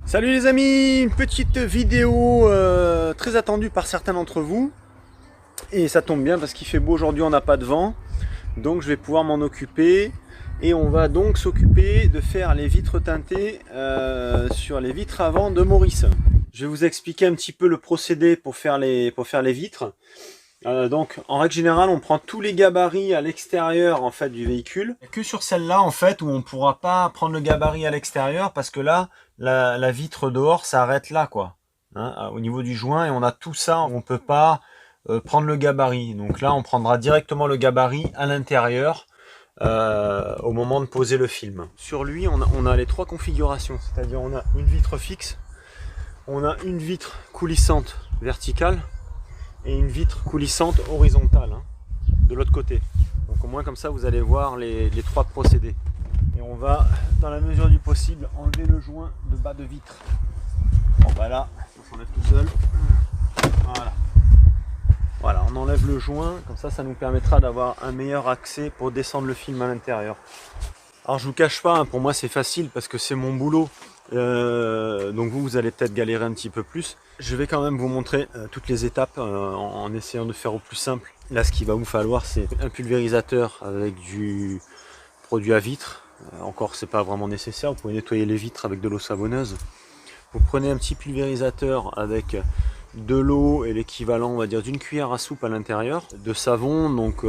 Salut les amis, une petite vidéo très attendue par certains d'entre vous. Et ça tombe bien parce qu'il fait beau aujourd'hui, on n'a pas de vent. Donc je vais pouvoir m'en occuper. Et on va donc s'occuper de faire les vitres teintées sur les vitres avant de Maurice. Je vais vous expliquer un petit peu le procédé pour faire les vitres. Donc en règle générale, on prend tous les gabarits à l'extérieur en fait du véhicule. Il n'y a que sur celle-là en fait où on ne pourra pas prendre le gabarit à l'extérieur parce que là, la vitre dehors s'arrête là quoi, hein, au niveau du joint, et on a tout ça, on ne peut pas prendre le gabarit. Donc là, on prendra directement le gabarit à l'intérieur au moment de poser le film. Sur lui, on a les trois configurations, c'est-à-dire on a une vitre fixe, on a une vitre coulissante verticale et une vitre coulissante horizontale de l'autre côté. Donc au moins comme ça vous allez voir les trois procédés. Et on va dans la mesure du possible enlever le joint de bas de vitre. Bon bah là, ça s'enlève tout seul. Voilà. Voilà, on enlève le joint, comme ça nous permettra d'avoir un meilleur accès pour descendre le film à l'intérieur. Alors je vous cache pas, pour moi c'est facile parce que c'est mon boulot. Donc vous allez peut-être galérer un petit peu plus. Je vais quand même vous montrer toutes les étapes en essayant de faire au plus simple. Là ce qu'il va vous falloir c'est un pulvérisateur avec du produit à vitre. Encore c'est pas vraiment nécessaire, vous pouvez nettoyer les vitres avec de l'eau savonneuse. Vous prenez un petit pulvérisateur avec de l'eau et l'équivalent on va dire d'une cuillère à soupe à l'intérieur, de savon. Donc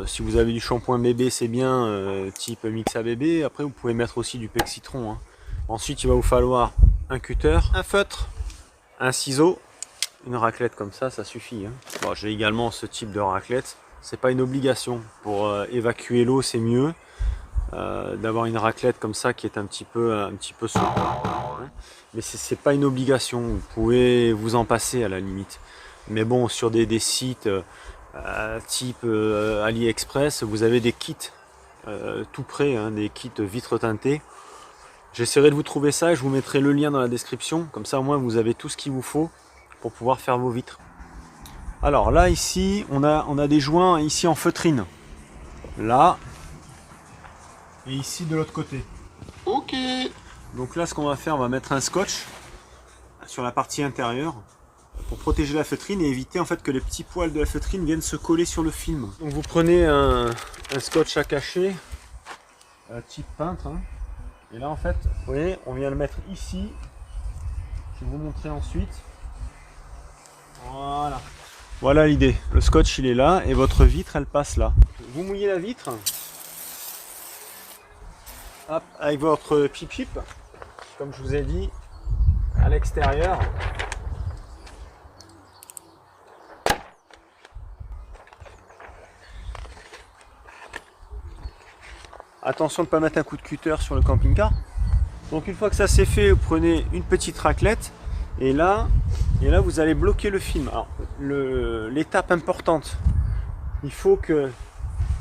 si vous avez du shampoing bébé c'est bien, type mix à bébé. Après vous pouvez mettre aussi du pec citron. Ensuite il va vous falloir un cutter, un feutre, un ciseau, une raclette comme ça suffit. Bon, j'ai également ce type de raclette, c'est pas une obligation, pour évacuer l'eau c'est mieux d'avoir une raclette comme ça qui est un petit peu souple. Mais c'est pas une obligation, vous pouvez vous en passer à la limite. Mais bon, sur des sites type AliExpress, vous avez des kits tout prêts, des kits vitres teintées. J'essaierai de vous trouver ça et je vous mettrai le lien dans la description. Comme ça au moins vous avez tout ce qu'il vous faut pour pouvoir faire vos vitres. Alors là ici, on a des joints ici en feutrine. Là. Et ici de l'autre côté. Ok. Donc là ce qu'on va faire, on va mettre un scotch sur la partie intérieure pour protéger la feutrine et éviter en fait que les petits poils de la feutrine viennent se coller sur le film. Donc vous prenez un scotch à cacher, type peintre. Et là en fait, vous voyez, on vient le mettre ici. Je vais vous montrer ensuite. Voilà. Voilà l'idée. Le scotch il est là et votre vitre elle passe là. Vous mouillez la vitre. Hop, avec votre pip-pip, comme je vous ai dit, à l'extérieur. Attention de ne pas mettre un coup de cutter sur le camping-car. Donc une fois que ça c'est fait, vous prenez une petite raclette et là vous allez bloquer le film. Alors l'étape importante, il faut que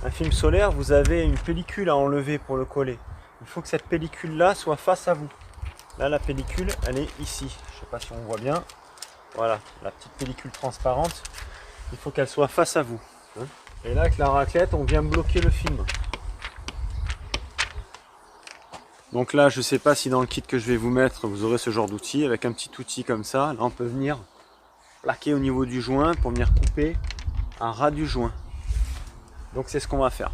un film solaire, vous avez une pellicule à enlever pour le coller. Il faut que cette pellicule là soit face à vous. Là la pellicule elle est ici. Je ne sais pas si on voit bien. Voilà, la petite pellicule transparente. Il faut qu'elle soit face à vous. Et là avec la raclette on vient bloquer le film. Donc là je ne sais pas si dans le kit que je vais vous mettre vous aurez ce genre d'outil. Avec un petit outil comme ça, là on peut venir plaquer au niveau du joint pour venir couper un ras du joint. Donc c'est ce qu'on va faire.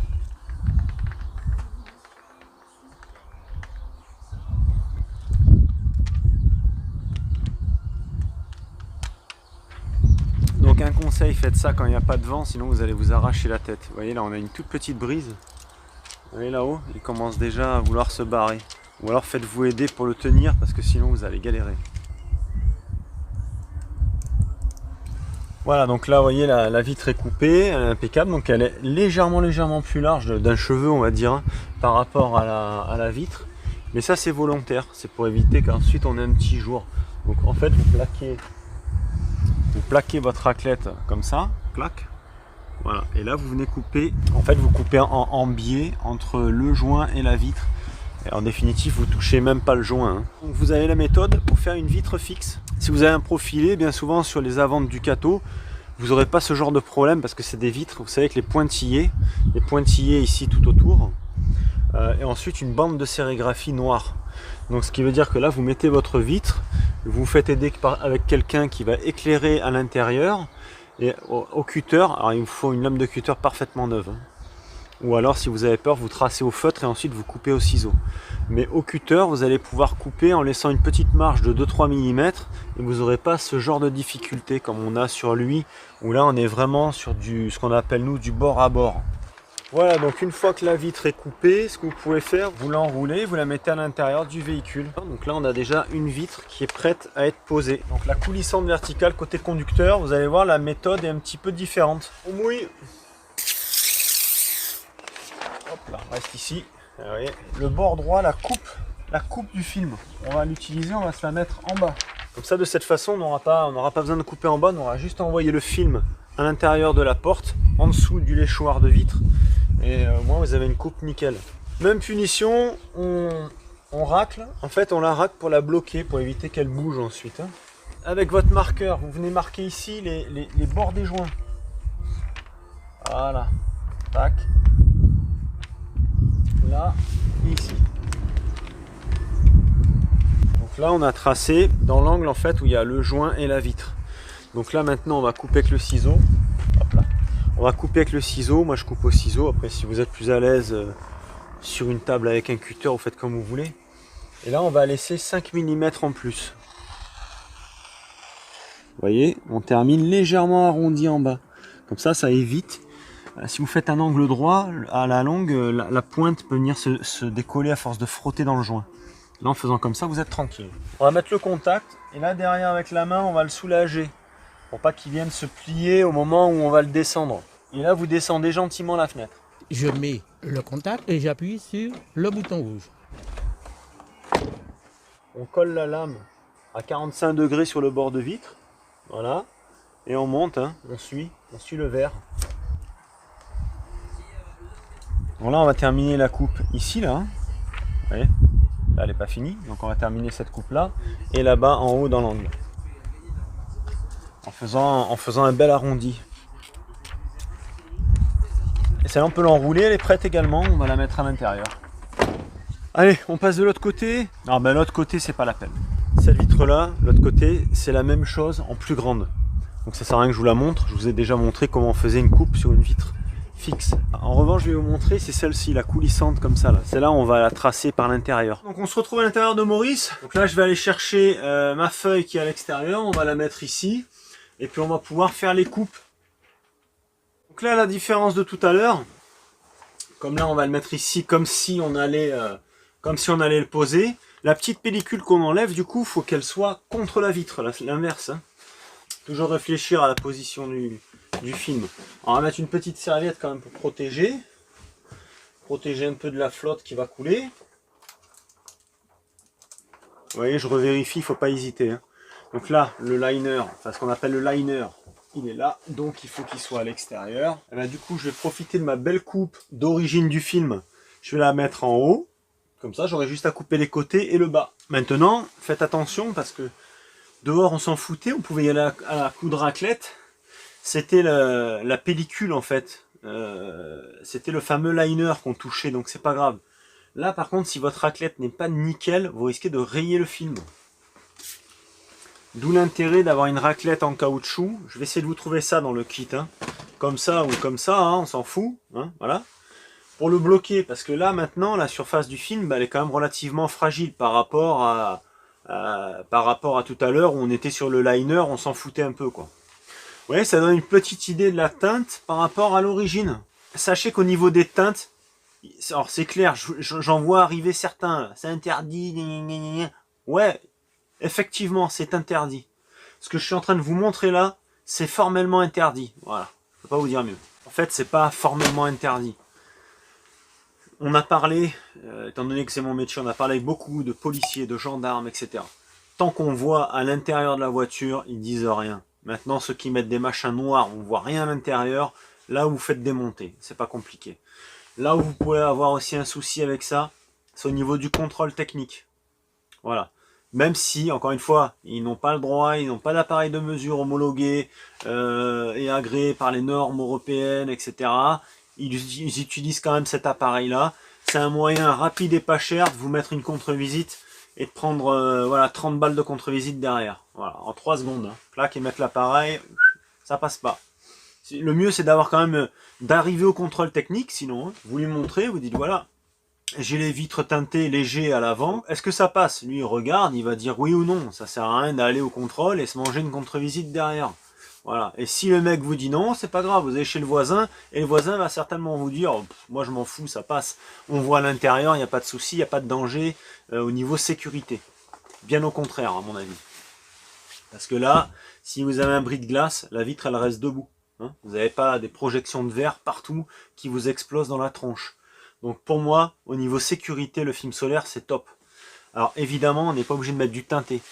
Donc un conseil, faites ça quand il n'y a pas de vent, sinon vous allez vous arracher la tête. Vous voyez là on a une toute petite brise. Vous voyez là-haut, il commence déjà à vouloir se barrer. Ou alors faites-vous aider pour le tenir parce que sinon vous allez galérer. Voilà, donc là vous voyez la vitre est coupée, elle est impeccable, donc elle est légèrement plus large d'un cheveu on va dire par rapport à la vitre. Mais ça c'est volontaire, c'est pour éviter qu'ensuite on ait un petit jour. Donc en fait vous plaquez votre raclette comme ça, clac. Voilà, et là vous venez couper, en fait vous coupez en biais entre le joint et la vitre. Et en définitive vous touchez même pas le joint. Donc vous avez la méthode pour faire une vitre fixe. Si vous avez un profilé, bien souvent sur les avants du Ducato, vous n'aurez pas ce genre de problème parce que c'est des vitres, vous savez, avec les pointillés ici tout autour. et ensuite une bande de sérigraphie noire. Donc ce qui veut dire que là vous mettez votre vitre, vous vous faites aider avec quelqu'un qui va éclairer à l'intérieur, et au cutter, alors il vous faut une lame de cutter parfaitement neuve, hein. Ou alors si vous avez peur, vous tracez au feutre et ensuite vous coupez au ciseau. Mais au cutter, vous allez pouvoir couper en laissant une petite marge de 2-3 mm et vous n'aurez pas ce genre de difficulté comme on a sur lui, où là on est vraiment sur ce qu'on appelle nous du bord à bord. Voilà, donc une fois que la vitre est coupée, ce que vous pouvez faire, vous l'enroulez, vous la mettez à l'intérieur du véhicule. Donc là on a déjà une vitre qui est prête à être posée. Donc la coulissante verticale côté conducteur, vous allez voir la méthode est un petit peu différente. On mouille. Hop là, on reste ici. Vous voyez, le bord droit, la coupe du film, on va l'utiliser, on va se la mettre en bas. Comme ça, de cette façon, on n'aura pas besoin de couper en bas, on aura juste envoyé le film à l'intérieur de la porte, en dessous du léchoir de vitre, et au moins vous avez une coupe nickel. Même punition, on racle, en fait on la racle pour la bloquer, pour éviter qu'elle bouge ensuite, hein. Avec votre marqueur, vous venez marquer ici les bords des joints. Voilà, tac. Là et ici. Donc là on a tracé dans l'angle en fait où il y a le joint et la vitre. Donc là maintenant on va couper avec le ciseau. Hop là. On va couper avec le ciseau, moi je coupe au ciseau, après si vous êtes plus à l'aise sur une table avec un cutter, vous faites comme vous voulez. Et là on va laisser 5 mm en plus. Vous voyez, on termine légèrement arrondi en bas. Comme ça évite. Si vous faites un angle droit, à la longue, la pointe peut venir se décoller à force de frotter dans le joint. Là, en faisant comme ça, vous êtes tranquille. On va mettre le contact, et là, derrière, avec la main, on va le soulager, pour pas qu'il vienne se plier au moment où on va le descendre. Et là, vous descendez gentiment la fenêtre. Je mets le contact et j'appuie sur le bouton rouge. On colle la lame à 45 degrés sur le bord de vitre. Voilà. Et on monte, hein, on suit le verre. Bon là on va terminer la coupe ici là, vous voyez, là elle n'est pas finie, donc on va terminer cette coupe là, et là-bas en haut dans l'angle, en faisant un bel arrondi. Et celle-là on peut l'enrouler, elle est prête également, on va la mettre à l'intérieur. Allez, on passe de l'autre côté. Non ben l'autre côté c'est pas la peine. Cette vitre là, l'autre côté, c'est la même chose en plus grande. Donc ça sert à rien que je vous la montre, je vous ai déjà montré comment on faisait une coupe sur une vitre fixe. En revanche, je vais vous montrer, c'est celle-ci, la coulissante comme ça. Celle-là, on va la tracer par l'intérieur. Donc on se retrouve à l'intérieur de Maurice. Donc là, je vais aller chercher ma feuille qui est à l'extérieur. On va la mettre ici. Et puis on va pouvoir faire les coupes. Donc là, la différence de tout à l'heure, comme là, on va le mettre ici, comme si on allait le poser. La petite pellicule qu'on enlève, du coup, il faut qu'elle soit contre la vitre, l'inverse, hein. Toujours réfléchir à la position du film. On va mettre une petite serviette quand même pour protéger un peu de la flotte qui va couler. Vous voyez, je revérifie, il ne faut pas hésiter, hein. Donc là, le liner, enfin ce qu'on appelle le liner, il est là, donc il faut qu'il soit à l'extérieur. Et bien, du coup, je vais profiter de ma belle coupe d'origine du film. Je vais la mettre en haut, comme ça j'aurai juste à couper les côtés et le bas. Maintenant, faites attention parce que dehors on s'en foutait, on pouvait y aller à la coup de raclette. C'était la pellicule en fait, c'était le fameux liner qu'on touchait, donc c'est pas grave. Là par contre, si votre raclette n'est pas nickel, vous risquez de rayer le film. D'où l'intérêt d'avoir une raclette en caoutchouc. Je vais essayer de vous trouver ça dans le kit, hein. Comme ça ou comme ça, hein, on s'en fout, hein, voilà. Pour le bloquer, parce que là maintenant, la surface du film, bah, elle est quand même relativement fragile par rapport à tout à l'heure où on était sur le liner, on s'en foutait un peu, quoi. Vous voyez, ça donne une petite idée de la teinte par rapport à l'origine. Sachez qu'au niveau des teintes, alors c'est clair, j'en vois arriver certains, c'est interdit, ouais, effectivement, c'est interdit. Ce que je suis en train de vous montrer là, c'est formellement interdit. Voilà, je peux pas vous dire mieux. En fait, c'est pas formellement interdit. On a parlé, étant donné que c'est mon métier, on a parlé avec beaucoup de policiers, de gendarmes, etc. Tant qu'on voit à l'intérieur de la voiture, ils disent rien. Maintenant, ceux qui mettent des machins noirs, on voit rien à l'intérieur, là où vous faites démonter, c'est pas compliqué. Là où vous pouvez avoir aussi un souci avec ça, c'est au niveau du contrôle technique. Voilà. Même si, encore une fois, ils n'ont pas le droit, ils n'ont pas d'appareil de mesure homologué et agréé par les normes européennes, etc. Ils utilisent quand même cet appareil-là. c'est un moyen rapide et pas cher de vous mettre une contre-visite et de prendre voilà, 30 balles de contre-visite derrière. Voilà, en 3 secondes. Hein. Plaque et mettre l'appareil, ça passe pas. Le mieux, c'est d'avoir quand même d'arriver au contrôle technique, sinon, hein, vous lui montrez, vous dites voilà, j'ai les vitres teintées légers à l'avant, est-ce que ça passe? Lui, il regarde, il va dire oui ou non, ça sert à rien d'aller au contrôle et se manger une contre-visite derrière. Voilà. Et si le mec vous dit non, c'est pas grave, vous allez chez le voisin, et le voisin va certainement vous dire moi je m'en fous, ça passe. On voit à l'intérieur, il n'y a pas de souci, il n'y a pas de danger au niveau sécurité. Bien au contraire, à mon avis. Parce que là, si vous avez un bris de glace, la vitre elle reste debout. Hein, vous n'avez pas des projections de verre partout qui vous explosent dans la tronche. Donc pour moi, au niveau sécurité, le film solaire c'est top. Alors évidemment, on n'est pas obligé de mettre du teinté.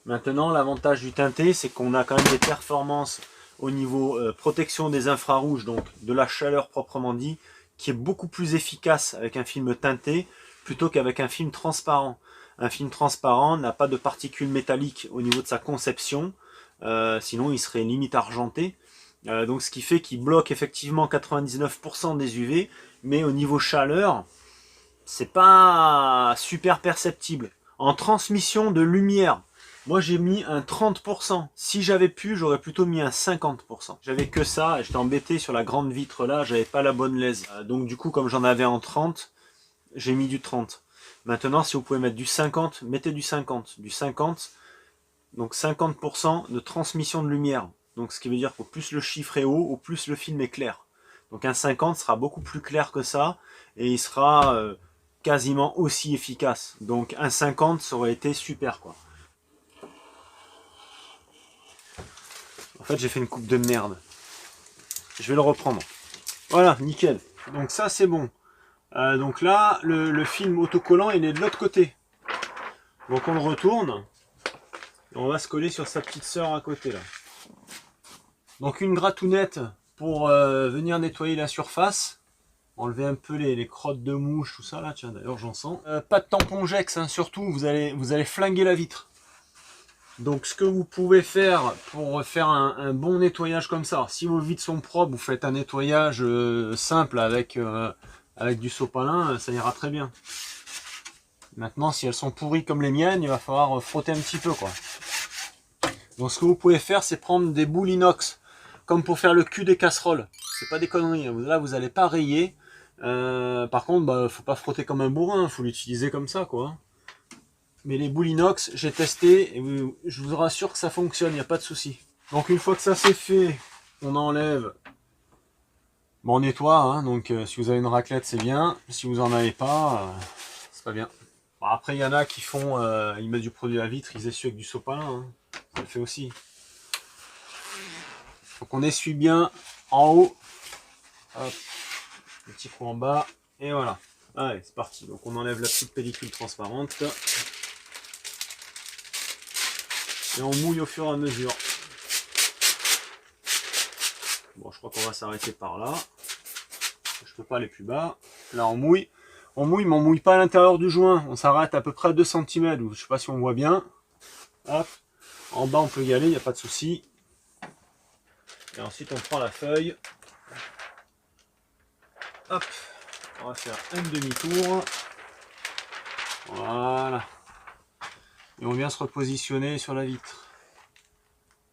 Maintenant, l'avantage du teinté, c'est qu'on a quand même des performances au niveau protection des infrarouges, donc de la chaleur proprement dit, qui est beaucoup plus efficace avec un film teinté plutôt qu'avec un film transparent. Un film transparent n'a pas de particules métalliques au niveau de sa conception, sinon il serait limite argenté. Donc ce qui fait qu'il bloque effectivement 99% des UV, mais au niveau chaleur, c'est pas super perceptible. En transmission de lumière, moi j'ai mis un 30%. Si j'avais pu, j'aurais plutôt mis un 50%. J'avais que ça, et j'étais embêté sur la grande vitre là, j'avais pas la bonne lèse. Donc du coup, comme j'en avais en 30, j'ai mis du 30. Maintenant, si vous pouvez mettre du 50, mettez du 50. Du 50, donc 50% de transmission de lumière. Donc ce qui veut dire qu'au plus le chiffre est haut, au plus le film est clair. Donc un 50 sera beaucoup plus clair que ça, et il sera quasiment aussi efficace. Donc un 50, ça aurait été super quoi. En fait, j'ai fait une coupe de merde. Je vais le reprendre. Voilà, nickel. Donc ça, c'est bon. Donc là, le film autocollant, il est de l'autre côté. Donc on le retourne. Et on va se coller sur sa petite sœur à côté là. Donc une gratounette pour venir nettoyer la surface. Enlever un peu les crottes de mouche, tout ça là. Tiens, d'ailleurs, j'en sens. Pas de tampon Jex, hein, surtout, vous allez flinguer la vitre. Donc ce que vous pouvez faire pour faire un bon nettoyage comme ça, si vos vitres sont propres, vous faites un nettoyage simple avec du sopalin, ça ira très bien. Maintenant, si elles sont pourries comme les miennes, il va falloir frotter un petit peu quoi. Donc ce que vous pouvez faire, c'est prendre des boules inox, comme pour faire le cul des casseroles. C'est pas des conneries, hein. Là vous n'allez pas rayer. Par contre, faut pas frotter comme un bourrin, faut l'utiliser comme ça quoi. Mais les boules inox, j'ai testé et je vous rassure que ça fonctionne, il n'y a pas de souci. Donc une fois que ça c'est fait, on enlève. Bon, on nettoie, hein, donc si vous avez une raclette c'est bien. Si vous en avez pas, c'est pas bien. Bon, après il y en a qui font, ils mettent du produit à vitre, ils essuient avec du sopalin, hein. Ça le fait aussi. Donc on essuie bien en haut. Hop, un petit coup en bas. Et voilà. Allez, c'est parti. Donc on enlève la petite pellicule transparente. Et on mouille au fur et à mesure. Bon, je crois qu'on va s'arrêter par là. Je peux pas aller plus bas. Là, on mouille. On mouille, mais on mouille pas à l'intérieur du joint. On s'arrête à peu près à 2 cm. Je sais pas si on voit bien. Hop. En bas, on peut y aller, il n'y a pas de souci. Et ensuite, on prend la feuille. Hop. On va faire un demi-tour. Voilà. Et on vient se repositionner sur la vitre.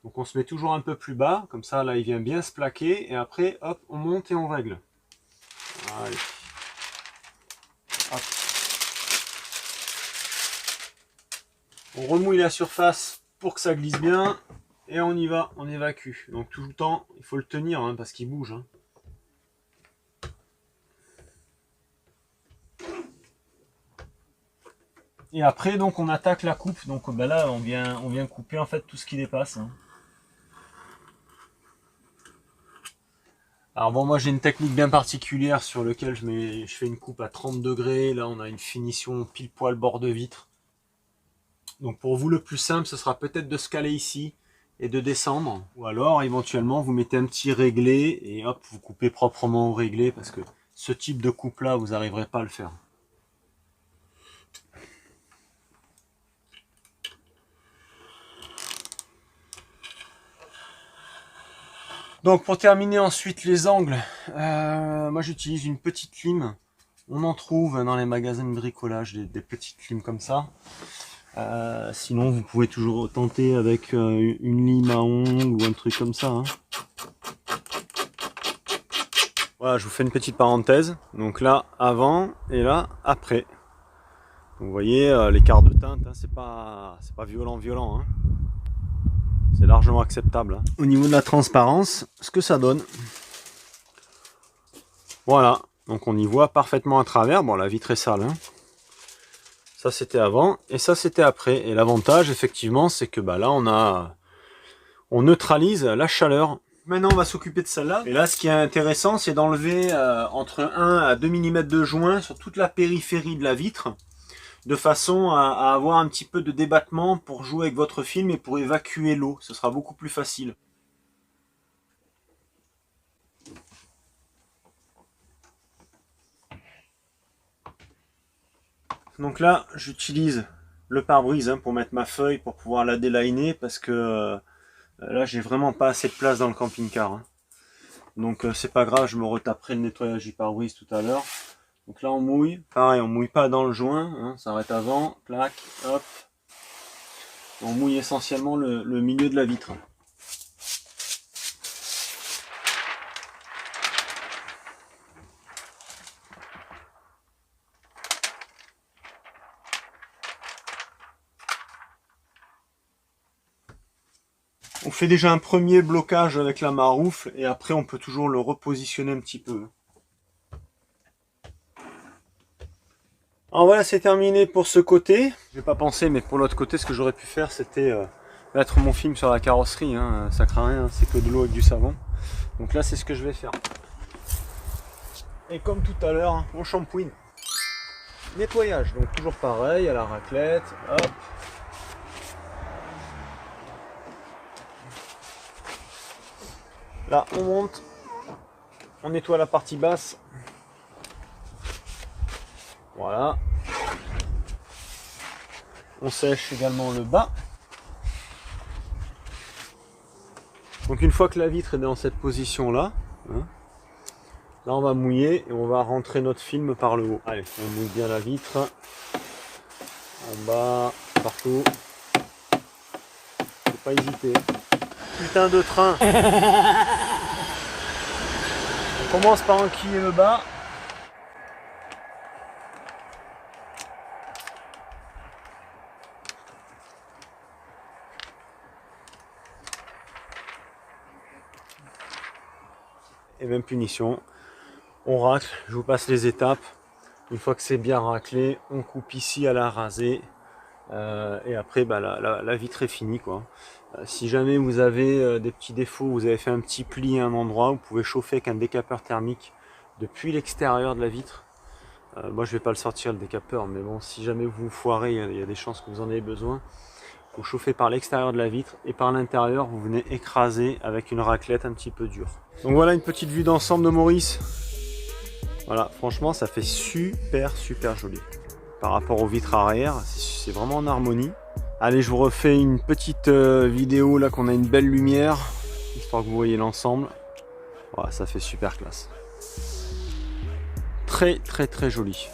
Donc on se met toujours un peu plus bas, comme ça là il vient bien se plaquer, et après hop, on monte et on règle. Allez. Hop. On remouille la surface pour que ça glisse bien, et on y va, on évacue. Donc tout le temps, il faut le tenir hein, parce qu'il bouge. Hein. Et après donc on attaque la coupe, donc là on vient couper en fait tout ce qui dépasse. Hein. Alors bon, moi j'ai une technique bien particulière sur laquelle je fais une coupe à 30 degrés. Là on a une finition pile poil bord de vitre. Donc pour vous le plus simple ce sera peut-être de se caler ici et de descendre. Ou alors éventuellement vous mettez un petit réglé et hop vous coupez proprement au réglé parce que ce type de coupe là vous n'arriverez pas à le faire. Donc pour terminer ensuite les angles, moi j'utilise une petite lime. On en trouve dans les magasins de bricolage des petites limes comme ça. Sinon vous pouvez toujours tenter avec une lime à ongles ou un truc comme ça, hein. Voilà, je vous fais une petite parenthèse. Donc là avant et là après. Donc, vous voyez l'écart de teinte, hein, c'est pas violent, hein. C'est largement acceptable, hein. Au niveau de la transparence, ce que ça donne. Voilà, donc on y voit parfaitement à travers. Bon, la vitre est sale, hein. Ça c'était avant et ça c'était après. Et l'avantage effectivement c'est que bah, là on neutralise la chaleur. Maintenant on va s'occuper de celle-là. Et là ce qui est intéressant c'est d'enlever entre 1 à 2 mm de joint sur toute la périphérie de la vitre. De façon à avoir un petit peu de débattement pour jouer avec votre film et pour évacuer l'eau. Ce sera beaucoup plus facile. Donc là, j'utilise le pare-brise pour mettre ma feuille pour pouvoir la déliner parce que là, j'ai vraiment pas assez de place dans le camping-car, hein. Donc c'est pas grave, je me retaperai le nettoyage du pare-brise tout à l'heure. Donc là, on mouille. Pareil, on mouille pas dans le joint, hein, ça arrête avant, clac, hop. On mouille essentiellement le milieu de la vitre. On fait déjà un premier blocage avec la maroufle et après on peut toujours le repositionner un petit peu. Alors voilà, c'est terminé pour ce côté. J'ai pas pensé, mais pour l'autre côté, ce que j'aurais pu faire, c'était mettre mon film sur la carrosserie, hein. Ça craint rien, c'est que de l'eau avec du savon. Donc là, c'est ce que je vais faire. Et comme tout à l'heure, on shampooine. Nettoyage, donc toujours pareil, à la raclette, hop. Là, on monte, on nettoie la partie basse. Voilà. On sèche également le bas. Donc une fois que la vitre est dans cette position là, hein, là on va mouiller et on va rentrer notre film par le haut. Allez, on mouille bien la vitre. En bas, partout. Faut pas hésiter. Putain de train. On commence par enquiller le bas. Et même punition, on racle, je vous passe les étapes. Une fois que c'est bien raclé, on coupe ici à la rasée. Et après bah, la vitre est finie, quoi. Si jamais vous avez des petits défauts, vous avez fait un petit pli à un endroit, vous pouvez chauffer avec un décapeur thermique depuis l'extérieur de la vitre. Moi je vais pas le sortir le décapeur, mais bon, si jamais vous vous foirez, il y a des chances que vous en ayez besoin. Vous chauffez par l'extérieur de la vitre et par l'intérieur vous venez écraser avec une raclette un petit peu dure. Donc voilà une petite vue d'ensemble de Maurice. Voilà, franchement ça fait super joli. Par rapport aux vitres arrière, c'est vraiment en harmonie. Allez, je vous refais une petite vidéo là qu'on a une belle lumière, histoire que vous voyez l'ensemble. Voilà, ça fait super classe. Très joli.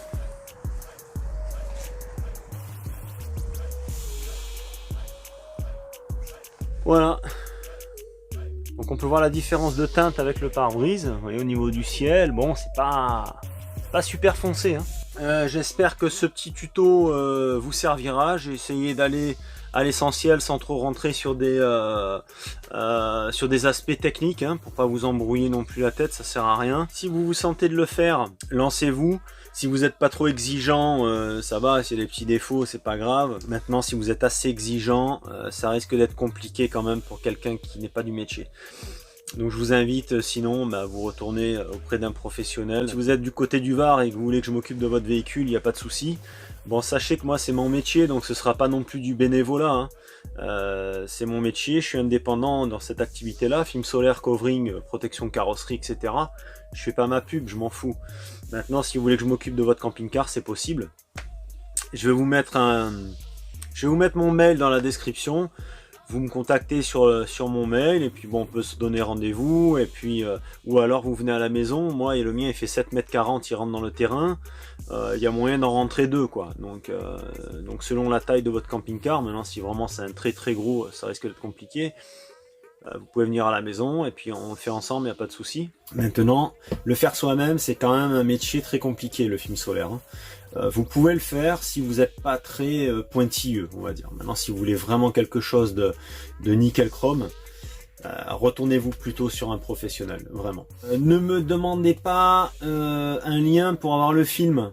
Voilà. Donc on peut voir la différence de teinte avec le pare-brise. Vous voyez au niveau du ciel, bon c'est pas super foncé, hein. J'espère que ce petit tuto vous servira. J'ai essayé d'aller à l'essentiel sans trop rentrer sur des aspects techniques, hein, pour pas vous embrouiller non plus la tête, ça sert à rien. Si vous vous sentez de le faire, lancez-vous. Si vous n'êtes pas trop exigeant, ça va, s'il y a des petits défauts, c'est pas grave. Maintenant, si vous êtes assez exigeant, ça risque d'être compliqué quand même pour quelqu'un qui n'est pas du métier. Donc je vous invite sinon à vous retourner auprès d'un professionnel. Si vous êtes du côté du Var et que vous voulez que je m'occupe de votre véhicule, il n'y a pas de souci. Bon, sachez que moi c'est mon métier, donc ce sera pas non plus du bénévolat, hein. C'est mon métier, je suis indépendant dans cette activité là, film solaire, covering, protection de carrosserie, etc. Je fais pas ma pub, je m'en fous. Maintenant, si vous voulez que je m'occupe de votre camping-car, c'est possible. Je vais vous mettre mon mail dans la description. vous me contactez sur mon mail, et puis bon, on peut se donner rendez-vous, et puis ou alors vous venez à la maison. Moi, et le mien il fait 7,40 m, il rentre dans le terrain, il y a moyen d'en rentrer deux, quoi. Donc selon la taille de votre camping-car, maintenant si vraiment c'est un très très gros, ça risque d'être compliqué. Vous pouvez venir à la maison et puis on le fait ensemble, il n'y a pas de souci. Maintenant, le faire soi-même, c'est quand même un métier très compliqué, le film solaire. Vous pouvez le faire si vous n'êtes pas très pointilleux, on va dire. Maintenant, si vous voulez vraiment quelque chose de nickel chrome, retournez-vous plutôt sur un professionnel, vraiment. Ne me demandez pas un lien pour avoir le film.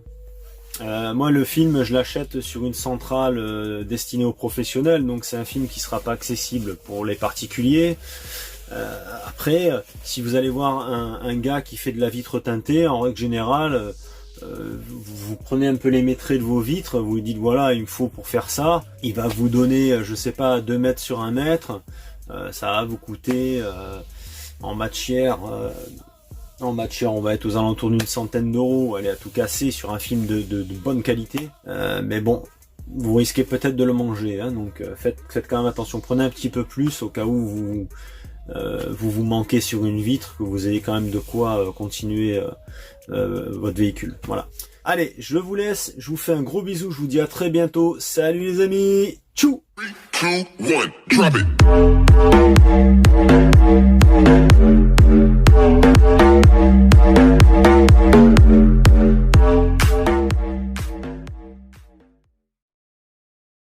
Moi, le film, je l'achète sur une centrale destinée aux professionnels, donc c'est un film qui sera pas accessible pour les particuliers. Après, si vous allez voir un gars qui fait de la vitre teintée, en règle générale, vous prenez un peu les métraits de vos vitres, vous lui dites voilà, il me faut pour faire ça. Il va vous donner, je sais pas, 2 mètres sur 1 mètre. Ça va vous coûter en matière. En matière, on va être aux alentours d'une centaine d'euros, allez, à tout casser sur un film de bonne qualité. Mais bon, vous risquez peut-être de le manger, hein, donc faites quand même attention. Prenez un petit peu plus au cas où vous manquez sur une vitre, que vous ayez quand même de quoi continuer votre véhicule. Voilà. Allez, je vous laisse, je vous fais un gros bisou, je vous dis à très bientôt. Salut les amis, tchou! 3, 2, 1, drop it!